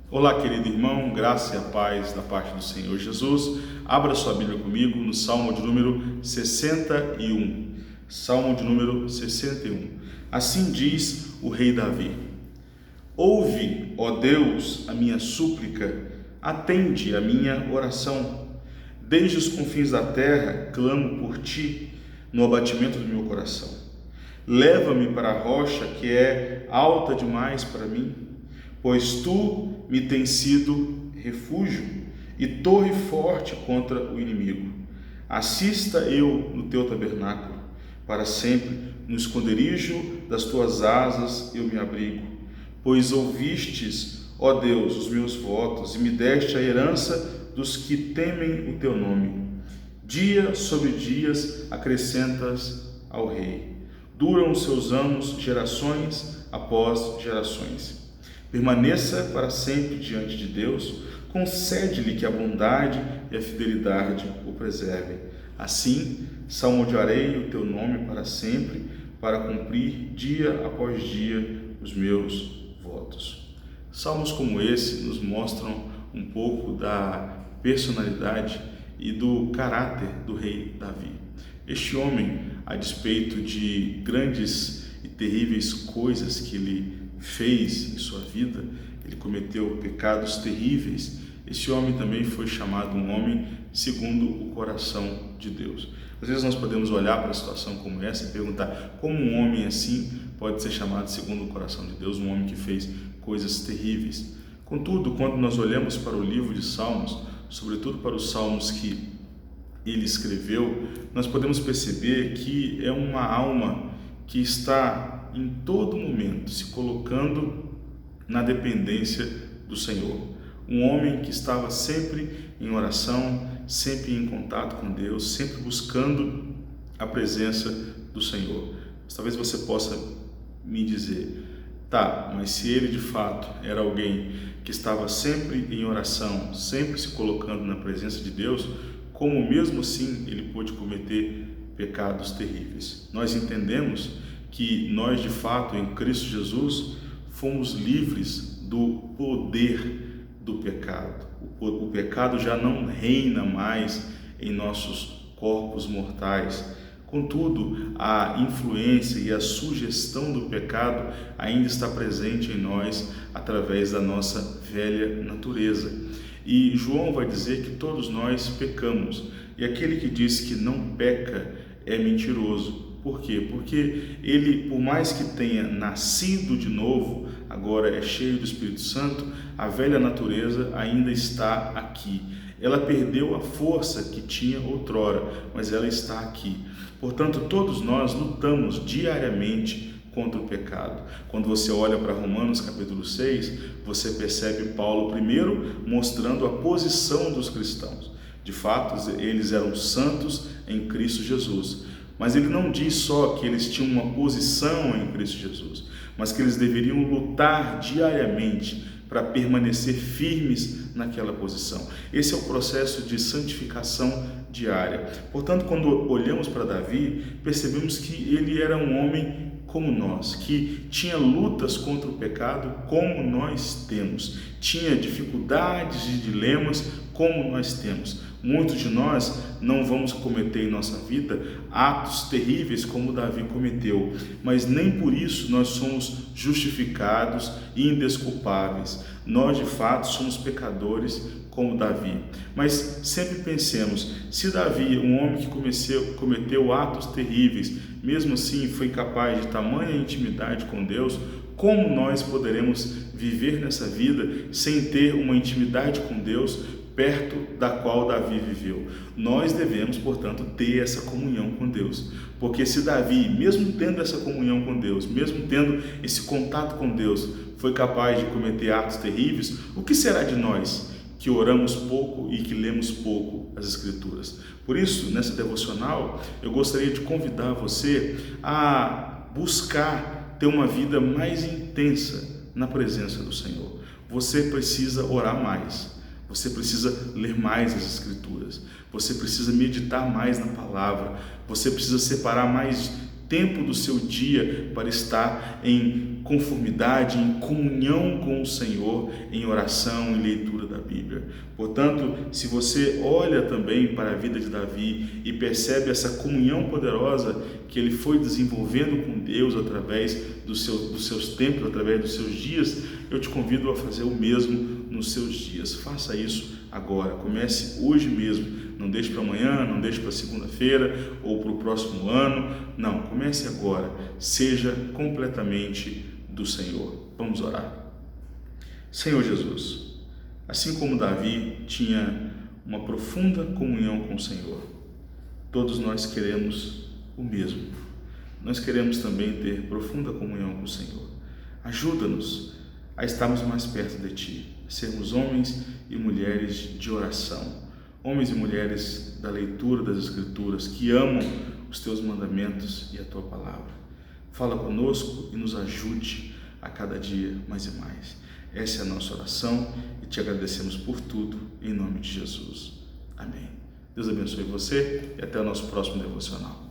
Olá, querido irmão, graça e a paz da parte do Senhor Jesus. Abra sua Bíblia comigo no Salmo de número 61. Salmo de número 61. Assim diz o rei Davi: Ouve, ó Deus, a minha súplica, atende a minha oração. Desde os confins da terra clamo por ti, no abatimento do meu coração. Leva-me para a rocha que é alta demais para mim, pois tu me tens sido refúgio e torre forte contra o inimigo. Assista eu no teu tabernáculo, para sempre no esconderijo das tuas asas eu me abrigo, pois ouvistes, ó Deus, os meus votos e me deste a herança dos que temem o teu nome. Dia sobre dias acrescentas ao rei. Duram os seus anos, gerações após gerações. Permaneça para sempre diante de Deus, concede-lhe que a bondade e a fidelidade o preservem. Assim, salmodiarei o teu nome para sempre, para cumprir dia após dia os meus votos. Salmos como esse nos mostram um pouco da personalidade e do caráter do rei Davi. Este homem, a despeito de grandes e terríveis coisas que ele fez em sua vida, ele cometeu pecados terríveis. Esse homem também foi chamado um homem segundo o coração de Deus. Às vezes nós podemos olhar para a situação como essa e perguntar como um homem assim pode ser chamado segundo o coração de Deus, um homem que fez coisas terríveis. Contudo, quando nós olhamos para o livro de Salmos, sobretudo para os salmos que ele escreveu, nós podemos perceber que é uma alma que está em todo momento se colocando na dependência do Senhor. Um homem que estava sempre em oração, sempre em contato com Deus, sempre buscando a presença do Senhor. Mas talvez você possa me dizer: tá, mas se ele de fato era alguém que estava sempre em oração, sempre se colocando na presença de Deus, como mesmo assim ele pôde cometer pecados terríveis? Nós entendemos que nós de fato em Cristo Jesus fomos livres do poder do pecado. O pecado já não reina mais em nossos corpos mortais. Contudo, a influência e a sugestão do pecado ainda está presente em nós através da nossa velha natureza. E João vai dizer que todos nós pecamos. E aquele que diz que não peca é mentiroso. Por quê? Porque ele, por mais que tenha nascido de novo, agora é cheio do Espírito Santo, a velha natureza ainda está aqui. Ela perdeu a força que tinha outrora, mas ela está aqui. Portanto, todos nós lutamos diariamente contra o pecado. Quando você olha para Romanos capítulo 6, você percebe Paulo primeiro mostrando a posição dos cristãos. De fato, eles eram santos em Cristo Jesus. Mas ele não diz só que eles tinham uma posição em Cristo Jesus, mas que eles deveriam lutar diariamente para permanecer firmes naquela posição. Esse é o processo de santificação diária. Portanto, quando olhamos para Davi, percebemos que ele era um homem como nós, que tinha lutas contra o pecado como nós temos, tinha dificuldades e dilemas como nós temos. Muitos de nós não vamos cometer em nossa vida atos terríveis como Davi cometeu, mas nem por isso nós somos justificados e indesculpáveis. Nós de fato somos pecadores como Davi. Mas sempre pensemos, se Davi, um homem que cometeu atos terríveis, mesmo assim foi capaz de tamanha intimidade com Deus, como nós poderemos viver nessa vida sem ter uma intimidade com Deus perto da qual Davi viveu? Nós devemos, portanto, ter essa comunhão com Deus, porque se Davi, mesmo tendo essa comunhão com Deus, mesmo tendo esse contato com Deus, foi capaz de cometer atos terríveis, o que será de nós que oramos pouco e que lemos pouco as Escrituras? Por isso, nessa devocional, eu gostaria de convidar você a buscar ter uma vida mais intensa na presença do Senhor. Você precisa orar mais. Você precisa ler mais as Escrituras, você precisa meditar mais na palavra, você precisa separar mais tempo do seu dia para estar em conformidade, em comunhão com o Senhor, em oração e leitura da Bíblia. Portanto, se você olha também para a vida de Davi e percebe essa comunhão poderosa que ele foi desenvolvendo com Deus através dos seus tempos, através dos seus dias, eu te convido a fazer o mesmo nos seus dias. Faça isso agora, comece hoje mesmo. Não deixe para amanhã, não deixe para segunda-feira ou para o próximo ano. Não, comece agora. Seja completamente do Senhor. Vamos orar. Senhor Jesus, assim como Davi tinha uma profunda comunhão com o Senhor, todos nós queremos o mesmo. Nós queremos também ter profunda comunhão com o Senhor. Ajuda-nos a estarmos mais perto de Ti, a sermos homens e mulheres de oração, homens e mulheres da leitura das Escrituras, que amam os Teus mandamentos e a Tua palavra. Fala conosco e nos ajude a cada dia mais e mais. Essa é a nossa oração e Te agradecemos por tudo, em nome de Jesus. Amém. Deus abençoe você e até o nosso próximo devocional.